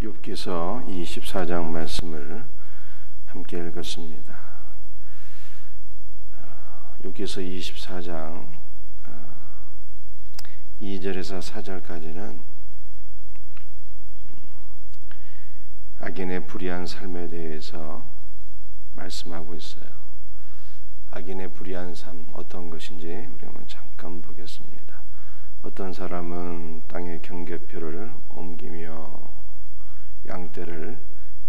욥기서 24장 말씀을 함께 읽었습니다. 욥기서 24장 2절에서 4절까지는 악인의 불의한 삶에 대해서 말씀하고 있어요. 악인의 불의한 삶 어떤 것인지 우리 한번 잠깐 보겠습니다. 어떤 사람은 땅의 경계표를 옮기며 양떼를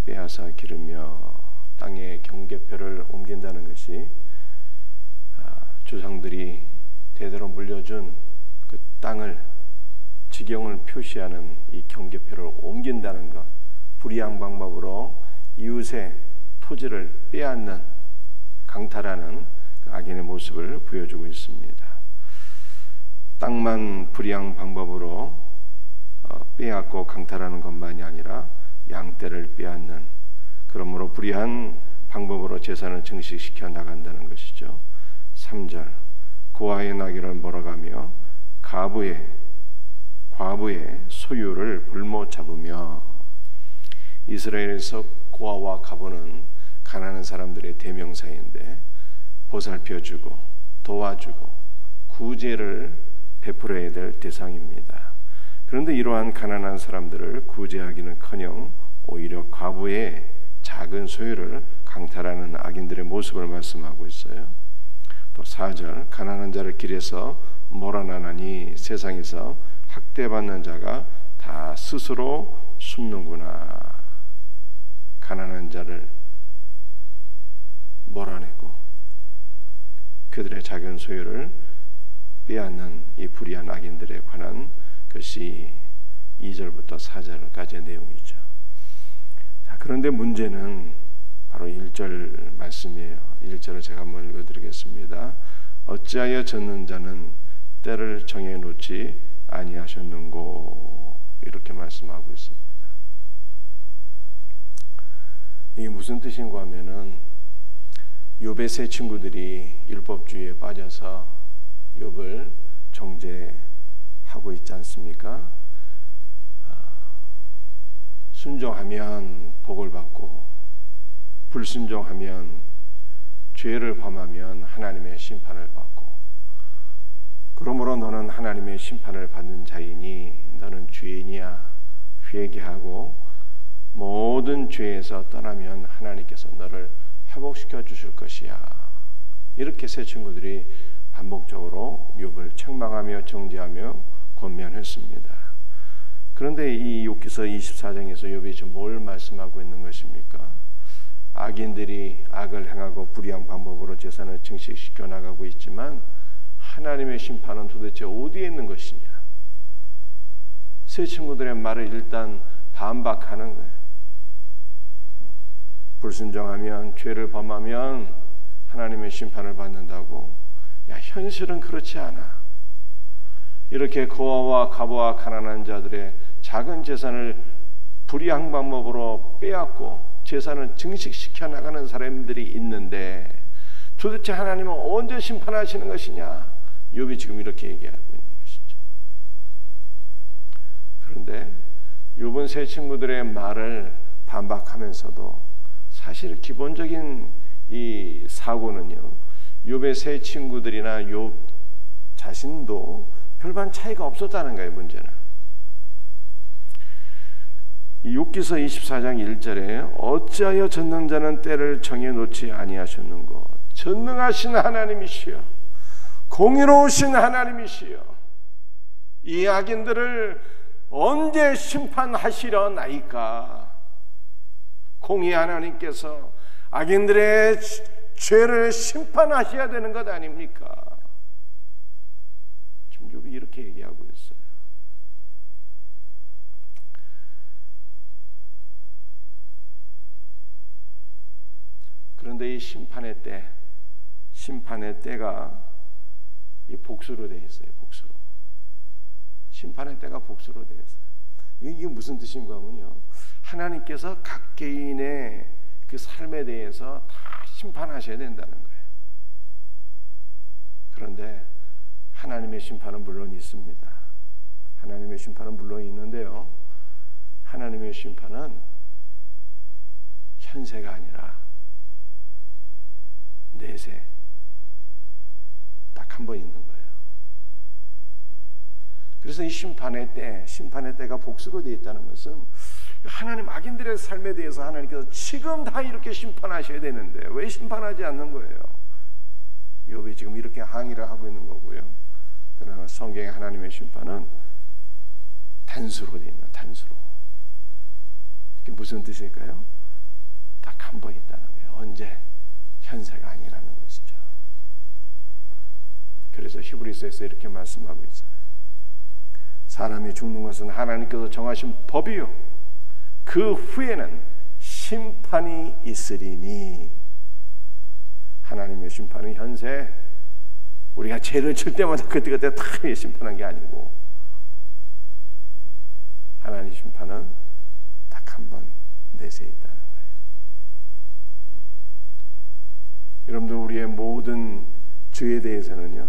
빼앗아 기르며 땅의 경계표를 옮긴다는 것이 조상들이 대대로 물려준 그 땅을 지경을 표시하는 이 경계표를 옮긴다는 것, 불의한 방법으로 이웃의 토지를 빼앗는 강탈하는 그 악인의 모습을 보여주고 있습니다. 땅만 불의한 방법으로 빼앗고 강탈하는 것만이 아니라 양떼를 빼앗는, 그러므로 불의한 방법으로 재산을 증식시켜 나간다는 것이죠. 3절, 고아의 나귀를 몰아가며 과부의 소유를 불모 잡으며. 이스라엘에서 고아와 과부는 가난한 사람들의 대명사인데 보살펴주고 도와주고 구제를 베풀어야 될 대상입니다. 그런데 이러한 가난한 사람들을 구제하기는커녕 오히려 과부의 작은 소유를 강탈하는 악인들의 모습을 말씀하고 있어요. 또 4절, 가난한 자를 길에서 몰아나나니 세상에서 학대받는 자가 다 스스로 숨는구나. 가난한 자를 몰아내고 그들의 작은 소유를 빼앗는 이 불의한 악인들에 관한 것이 2절부터 4절까지의 내용이죠. 자, 그런데 문제는 바로 1절 말씀이에요. 1절을 제가 한번 읽어드리겠습니다. 어찌하여 젖는 자는 때를 정해놓지 아니하셨는고, 이렇게 말씀하고 있습니다. 이게 무슨 뜻인가 하면은 욥의 세 친구들이 율법주의에 빠져서 욥을 정죄하고 있지 않습니까? 순종하면 복을 받고 불순종하면 죄를 범하면 하나님의 심판을 받고, 그러므로 너는 하나님의 심판을 받는 자이니 너는 죄인이야. 회개하고 모든 죄에서 떠나면 하나님께서 너를 회복시켜 주실 것이야. 이렇게 세 친구들이 반복적으로 욥을 책망하며 정죄하며 권면했습니다. 그런데 이 욥기서 24장에서 욥이 지금 뭘 말씀하고 있는 것입니까? 악인들이 악을 행하고 불의한 방법으로 재산을 증식시켜 나가고 있지만 하나님의 심판은 도대체 어디에 있는 것이냐? 세 친구들의 말을 일단 반박하는 거예요. 불순종하면, 죄를 범하면 하나님의 심판을 받는다고. 야, 현실은 그렇지 않아. 이렇게 고아와 과부와 가난한 자들의 작은 재산을 불의한 방법으로 빼앗고 재산을 증식시켜 나가는 사람들이 있는데 도대체 하나님은 언제 심판하시는 것이냐? 욥이 지금 이렇게 얘기하고 있는 것이죠. 그런데 욥은 세 친구들의 말을 반박하면서도 사실 기본적인 이 사고는요, 욥의 세 친구들이나 욥 자신도 별반 차이가 없었다는 거예요. 문제는 이 욥기서 24장 1절에 어찌하여 젖는 자는 때를 정해놓지 아니하셨는고. 전능하신 하나님이시여, 공의로우신 하나님이시여, 이 악인들을 언제 심판하시려나이까. 공의 하나님께서 악인들의 죄를 심판하셔야 되는 것 아닙니까? 지금 욥이 이렇게 얘기하고 있어요. 그런데 이 심판의 때가 이 복수로 되어 있어요. 복수로. 심판의 때가 복수로 되어 있어요. 이게 무슨 뜻인가 하면요, 하나님께서 각 개인의 그 삶에 대해서 다 심판하셔야 된다는 거예요. 그런데 하나님의 심판은 물론 있습니다. 하나님의 심판은 물론 있는데요, 하나님의 심판은 현세가 아니라 내세 딱 한 번 있는 거예요. 그래서 이 심판의 때가 복수로 되어 있다는 것은 하나님 악인들의 삶에 대해서 하나님께서 지금 다 이렇게 심판하셔야 되는데 왜 심판하지 않는 거예요? 욥이 지금 이렇게 항의를 하고 있는 거고요. 그러나 성경의 하나님의 심판은 단수로 되어 있는, 단수로. 이게 무슨 뜻일까요? 딱 한 번 있다는 거예요. 언제? 현세가 아니라는 것이죠. 그래서 히브리서에서 이렇게 말씀하고 있어요. 사람이 죽는 것은 하나님께서 정하신 법이요, 그 후에는 심판이 있으리니. 하나님의 심판은 현세, 우리가 죄를 칠 때마다 그때그때 다 심판한 게 아니고, 하나님의 심판은 딱 한 번 내세에 있다는 거예요. 여러분들, 우리의 모든 죄에 대해서는요,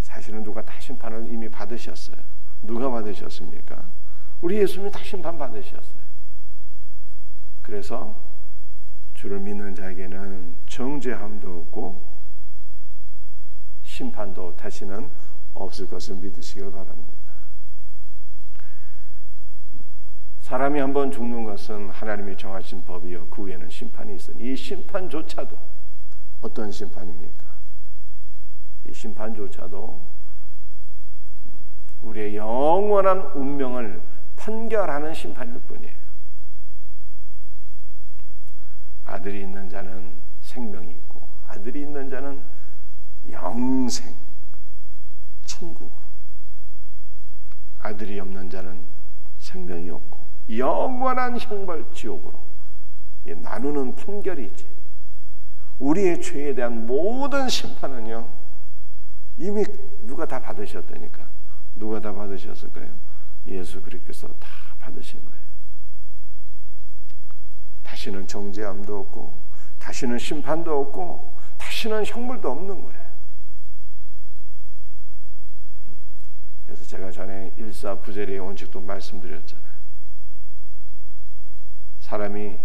사실은 누가 다 심판을 이미 받으셨어요. 누가 받으셨습니까? 우리 예수님이 다 심판 받으셨어요. 그래서 주를 믿는 자에게는 정죄함도 없고 심판도 다시는 없을 것을 믿으시길 바랍니다. 사람이 한번 죽는 것은 하나님이 정하신 법이요, 그 후에는 심판이 있으니. 이 심판조차도 어떤 심판입니까? 이 심판조차도 우리의 영원한 운명을 판결하는 심판일 뿐이에요. 아들이 있는 자는 생명이 있고, 아들이 있는 자는 영생, 천국으로, 아들이 없는 자는 생명이 없고 영원한 형벌, 지옥으로 나누는 판결이지. 우리의 죄에 대한 모든 심판은요, 이미 누가 다 받으셨다니까. 누가 다 받으셨을까요? 예수 그리스도께서 다 받으신 거예요. 다시는 정죄함도 없고, 다시는 심판도 없고, 다시는 형벌도 없는 거예요. 그래서 제가 전에 일사부재리의 원칙도 말씀드렸잖아요. 사람이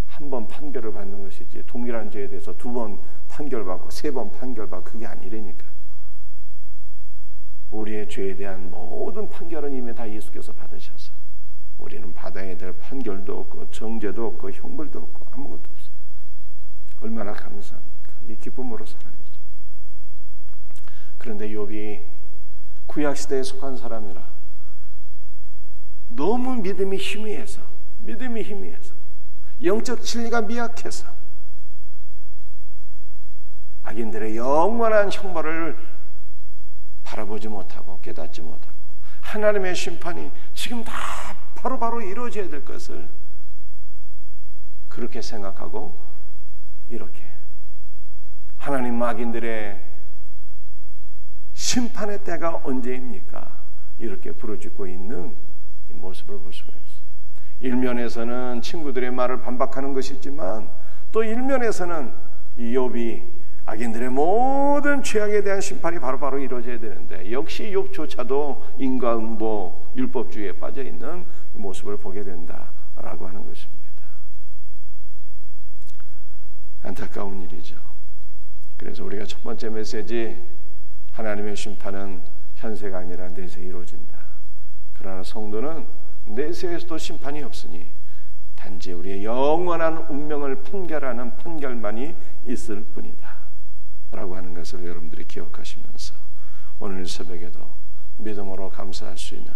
한 번 판결을 받는 것이지 동일한 죄에 대해서 두 번 판결받고 세 번 판결받고 그게 아니라니까. 우리의 죄에 대한 모든 판결은 이미 다 예수께서 받으셔서 우리는 받아야 될 판결도 없고 정죄도 없고 형벌도 없고 아무것도 없어요. 얼마나 감사합니까? 이 기쁨으로 살아야죠. 그런데 욥이 구약시대에 속한 사람이라 너무 믿음이 희미해서 영적 진리가 미약해서 악인들의 영원한 형벌을 바라보지 못하고 깨닫지 못하고 하나님의 심판이 지금 다 바로바로 이루어져야 될 것을 그렇게 생각하고 이렇게 하나님 악인들의 심판의 때가 언제입니까? 이렇게 부르짖고 있는 이 모습을 볼 수가 있어요. 일면에서는 친구들의 말을 반박하는 것이지만 또 일면에서는 이 욥이 악인들의 모든 죄악에 대한 심판이 바로바로 이루어져야 되는데 역시 욥조차도 인과응보 율법주의에 빠져있는 모습을 보게 된다라고 하는 것입니다. 안타까운 일이죠. 그래서 우리가 첫 번째 메시지, 하나님의 심판은 현세가 아니라 내세에 이루어진다. 그러나 성도는 내세에서도 심판이 없으니 단지 우리의 영원한 운명을 판결하는 판결만이 있을 뿐이다 라고 하는 것을 여러분들이 기억하시면서 오늘 새벽에도 믿음으로 감사할 수 있는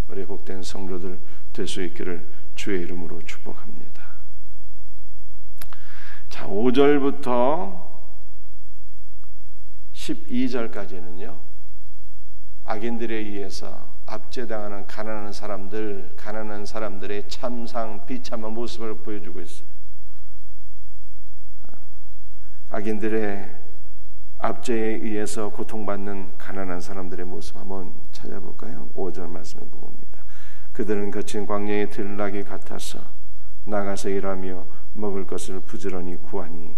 우리 복된 성도들 될 수 있기를 주의 이름으로 축복합니다. 자, 5절부터 12절까지는요 악인들에 의해서 압제당하는 가난한 사람들의 참상 비참한 모습을 보여주고 있어요. 악인들의 압제에 의해서 고통받는 가난한 사람들의 모습 한번 찾아볼까요? 5절 말씀을 봅니다. 그들은 거친 광야의 들나귀 같아서 나가서 일하며 먹을 것을 부지런히 구하니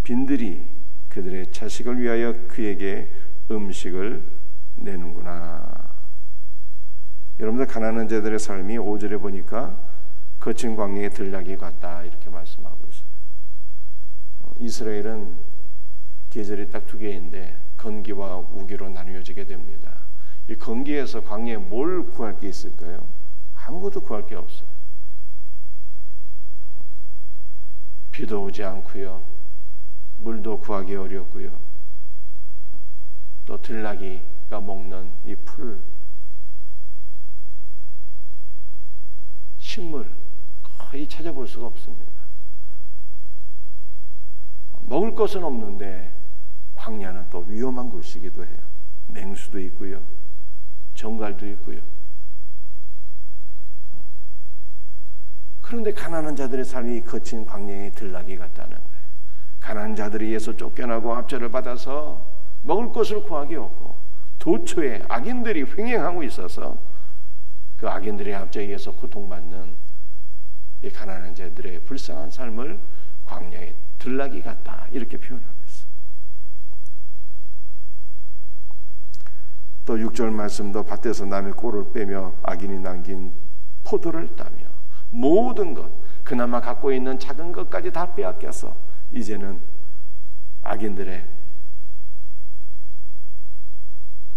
빈들이 그들의 자식을 위하여 그에게 음식을 내는구나. 여러분들 가난한 자들의 삶이 5절에 보니까 거친 광야의 들나귀 같다 이렇게 말씀하고 있어요. 이스라엘은 계절이 딱 두 개인데 건기와 우기로 나뉘어지게 됩니다. 이 건기에서 광야에 뭘 구할 게 있을까요? 아무것도 구할 게 없어요. 비도 오지 않고요, 물도 구하기 어렵고요, 또 들나귀가 먹는 이 풀, 식물 거의 찾아볼 수가 없습니다. 먹을 것은 없는데 광야는 또 위험한 곳이기도 해요. 맹수도 있고요, 정갈도 있고요. 그런데 가난한 자들의 삶이 거친 광야의 들나귀 같다는 거예요. 가난한 자들이 예수 쫓겨나고 압제를 받아서 먹을 것을 구하기 없고 도처에 악인들이 횡행하고 있어서 그 악인들의 압제에 의해서 고통받는 이 가난한 자들의 불쌍한 삶을 광야의 들나귀 같다 이렇게 표현하고 있어요. 또 6절 말씀도 밭에서 남의 꼴을 빼며 악인이 남긴 포도를 따며 모든 것, 그나마 갖고 있는 작은 것까지 다 빼앗겨서 이제는 악인들의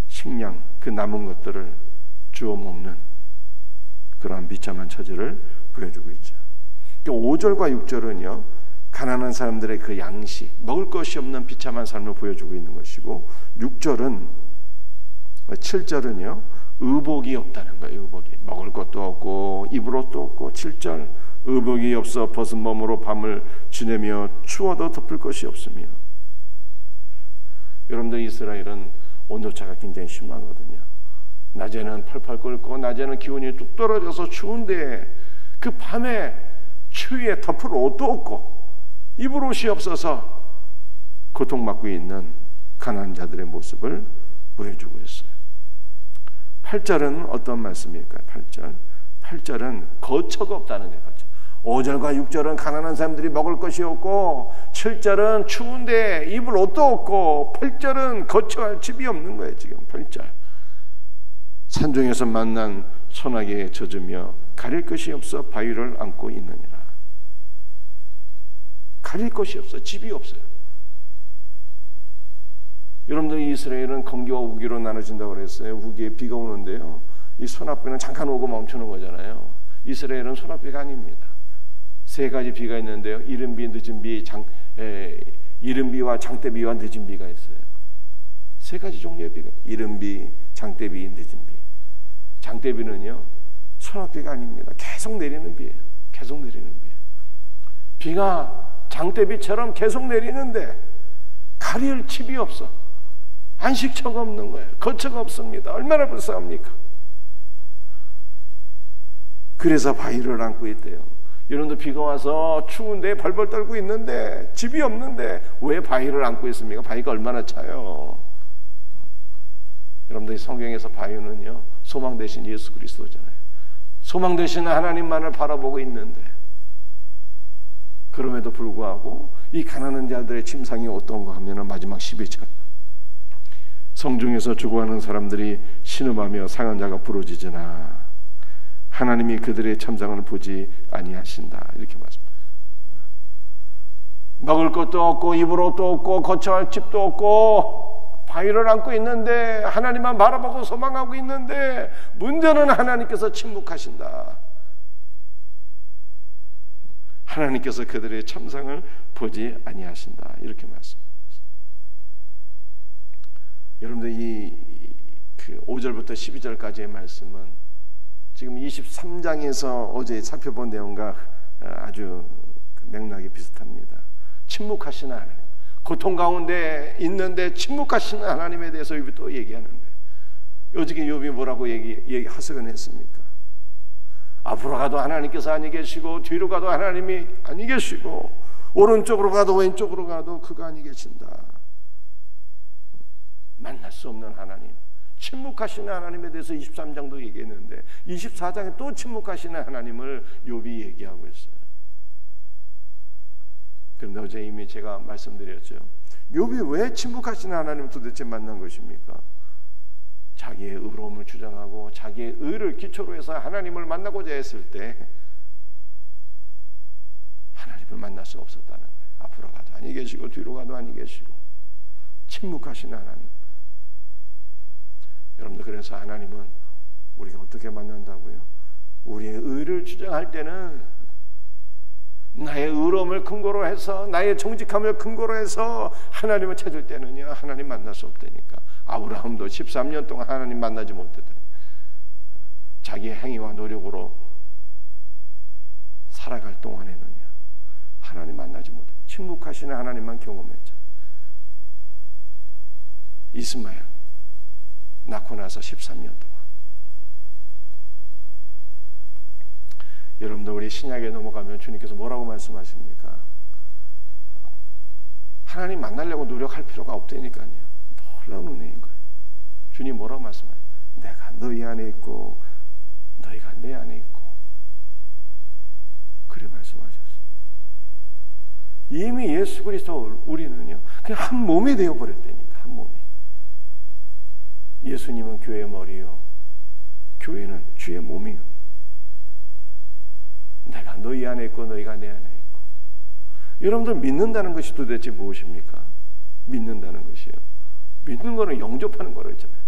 식량, 그 남은 것들을 주워 먹는 그러한 비참한 처지를 보여주고 있죠. 5절과 6절은요, 가난한 사람들의 그 양식, 먹을 것이 없는 비참한 삶을 보여주고 있는 것이고, 7절은요 의복이 없다는 거예요. 의복이, 먹을 것도 없고 입을 옷도 없고. 7절, 의복이 없어 벗은 몸으로 밤을 지내며 추워도 덮을 것이 없으며. 여러분들, 이스라엘은 온도차가 굉장히 심하거든요. 낮에는 펄펄 끓고 낮에는 기온이 뚝 떨어져서 추운데 그 밤에 추위에 덮을 옷도 없고 입을 옷이 없어서 고통받고 있는 가난한 자들의 모습을 보여주고 있어요. 8절은 어떤 말씀일까요? 8절은 거처가 없다는 게 거처. 5절과 6절은 가난한 사람들이 먹을 것이 없고, 7절은 추운데 입을 옷도 없고, 8절은 거처할 집이 없는 거예요. 지금 8절. 산중에서 만난 소나기에 젖으며 가릴 것이 없어 바위를 안고 있느니라. 가릴 것이 없어, 집이 없어요. 여러분들, 이스라엘은 건기와 우기로 나눠진다고 그랬어요. 우기에 비가 오는데요, 이 소낙비는 잠깐 오고 멈추는 거잖아요. 이스라엘은 소낙비가 아닙니다. 세 가지 비가 있는데요, 이른 비, 늦은 비, 이른 비와 장대비와 늦은 비가 있어요. 세 가지 종류의 비가, 이른 비, 장대비, 늦은 비. 장대비는요 소낙비가 아닙니다. 계속 내리는 비예요. 계속 내리는 비예요. 비가 장대비처럼 계속 내리는데 가릴 집이 없어. 안식처가 없는 거예요. 거처가 없습니다. 얼마나 불쌍합니까? 그래서 바위를 안고 있대요. 여러분도 비가 와서 추운데 벌벌 떨고 있는데 집이 없는데 왜 바위를 안고 있습니까? 바위가 얼마나 차요. 여러분들, 성경에서 바위는요 소망 대신 예수 그리스도잖아요. 소망 되시는 하나님만을 바라보고 있는데, 그럼에도 불구하고 이 가난한 자들의 침상이 어떤가 하면 마지막 12절, 성중에서 죽어가는 사람들이 신음하며 상한 자가 부러지잖아. 하나님이 그들의 참상을 보지 아니하신다. 이렇게 말씀합니다. 먹을 것도 없고 입을 옷도 없고 거처할 집도 없고 바위를 안고 있는데, 하나님만 바라보고 소망하고 있는데, 문제는 하나님께서 침묵하신다. 하나님께서 그들의 참상을 보지 아니하신다. 이렇게 말씀합니다. 여러분들, 그 5절부터 12절까지의 말씀은 지금 23장에서 어제 살펴본 내용과 아주 맥락이 비슷합니다. 침묵하시는 하나님, 고통 가운데 있는데 침묵하시는 하나님에 대해서 욥이 또 얘기하는데, 어저께 욥이 뭐라고 하소연했습니까? 앞으로 가도 하나님께서 아니 계시고, 뒤로 가도 하나님이 아니 계시고, 오른쪽으로 가도 왼쪽으로 가도 그가 아니 계신다. 만날 수 없는 하나님, 침묵하시는 하나님에 대해서 23장도 얘기했는데 24장에 또 침묵하시는 하나님을 욥이 얘기하고 있어요. 그런데 어제 이미 제가 말씀드렸죠. 욥이 왜 침묵하시는 하나님을 도대체 만난 것입니까? 자기의 의로움을 주장하고 자기의 의를 기초로 해서 하나님을 만나고자 했을 때 하나님을 만날 수 없었다는 거예요. 앞으로 가도 아니 계시고 뒤로 가도 아니 계시고 침묵하신 하나님. 여러분들, 그래서 하나님은 우리가 어떻게 만난다고요? 우리의 의를 주장할 때는 나의 의로움을 근거로 해서, 나의 정직함을 근거로 해서 하나님을 찾을 때는요, 하나님 만날 수 없다니까. 아브라함도 13년 동안 하나님 만나지 못했더니 자기의 행위와 노력으로 살아갈 동안에는요, 하나님 만나지 못해. 침묵하시는 하나님만 경험했잖아요. 이스마엘 낳고 나서 13년 동안. 여러분들, 우리 신약에 넘어가면 주님께서 뭐라고 말씀하십니까? 하나님 만나려고 노력할 필요가 없다니까요. 놀라운 은혜인 거예요. 주님 뭐라고 말씀하세요? 내가 너희 안에 있고 너희가 내 안에 있고. 그래 말씀하셨어요. 이미 예수 그리스도 우리는요, 그냥 한 몸이 되어버렸다니까. 한 몸이. 예수님은 교회의 머리요, 교회는 주의 몸이요. 내가 너희 안에 있고 너희가 내 안에 있고. 여러분들, 믿는다는 것이 도대체 무엇입니까? 믿는다는 것이요, 믿는 거는 영접하는 거로 했잖아요.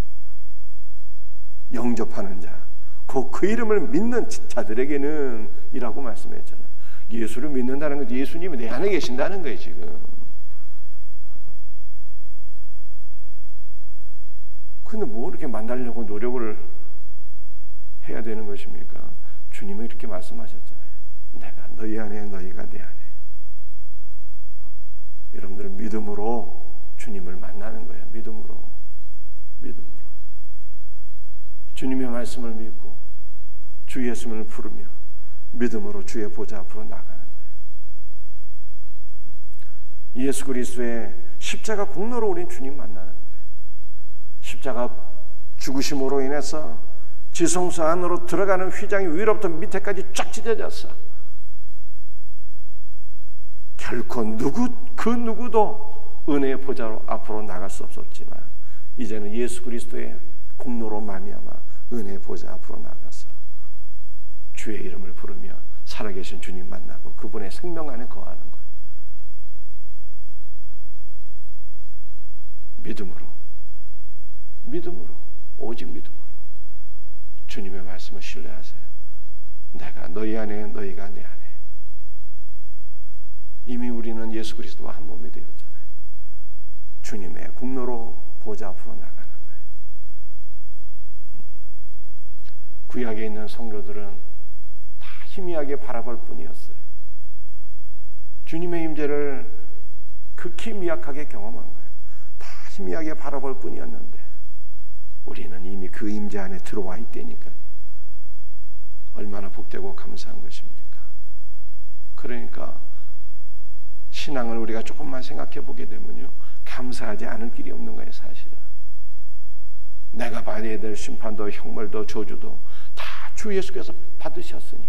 영접하는 자, 그 이름을 믿는 자들에게는 이라고 말씀했잖아요. 예수를 믿는다는 건 예수님이 내 안에 계신다는 거예요. 지금. 근데 뭐 이렇게 만나려고 노력을 해야 되는 것입니까? 주님은 이렇게 말씀하셨잖아요. 내가 너희 안에, 너희가 내 안에. 여러분들은 믿음으로 주님을 만나는 거예요. 믿음으로. 주님의 말씀을 믿고 주 예수님을 부르며 믿음으로 주의 보좌 앞으로 나가는 거예요. 예수 그리스도의 십자가 공로로 우린 주님 만나는 거예요. 십자가 죽으심으로 인해서 지성소 안으로 들어가는 휘장이 위로부터 밑에까지 쫙 찢어졌어. 결코 그 누구도 은혜의 보좌로 앞으로 나갈 수 없었지만 이제는 예수 그리스도의 공로로 말미암아 은혜의 보좌 앞으로 나가서 주의 이름을 부르며 살아계신 주님 만나고 그분의 생명 안에 거하는 거예요. 믿음으로, 오직 믿음으로 주님의 말씀을 신뢰하세요. 내가 너희 안에, 너희가 내 안에. 이미 우리는 예수 그리스도와 한 몸이 되었잖아요. 주님의 공로로 보좌 앞으로 나가는 거예요. 구약에 있는 성도들은 다 희미하게 바라볼 뿐이었어요. 주님의 임재를 극히 미약하게 경험한 거예요. 다 희미하게 바라볼 뿐이었는데 우리는 이미 그 임재 안에 들어와 있다니까요. 얼마나 복되고 감사한 것입니까? 그러니까 신앙을 우리가 조금만 생각해 보게 되면요, 감사하지 않을 길이 없는 거예요. 사실은 내가 받아야 될 심판도 형벌도 저주도 다 주 예수께서 받으셨으니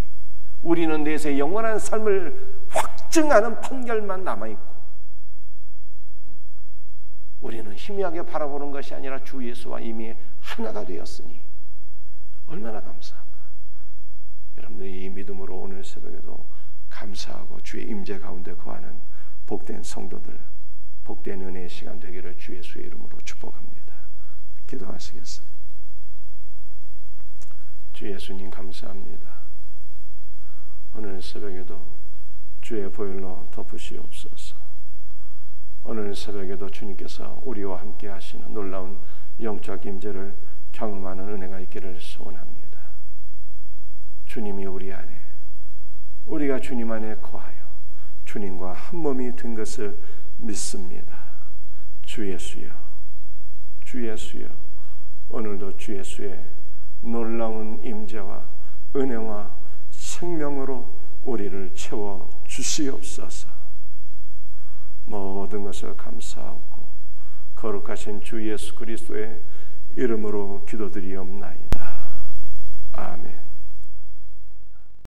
우리는 내세 영원한 삶을 확증하는 판결만 남아있고, 우리는 희미하게 바라보는 것이 아니라 주 예수와 이미 하나가 되었으니 얼마나 감사한가. 여러분들이 이 믿음으로 오늘 새벽에도 감사하고 주의 임재 가운데 거하는 복된 성도들, 복된 은혜의 시간 되기를 주 예수의 이름으로 축복합니다. 기도하시겠어요? 주 예수님 감사합니다. 오늘 새벽에도 주의 보혈로 덮으시옵소서. 오늘 새벽에도 주님께서 우리와 함께 하시는 놀라운 영적 임재를 경험하는 은혜가 있기를 소원합니다. 주님이 우리 안에, 우리가 주님 안에 거하여 주님과 한 몸이 된 것을 믿습니다. 주 예수여, 주 예수여, 오늘도 주 예수의 놀라운 임재와 은혜와 생명으로 우리를 채워 주시옵소서. 모든 것을 감사하고 거룩하신 주 예수 그리스도의 이름으로 기도드리옵나이다. 아멘.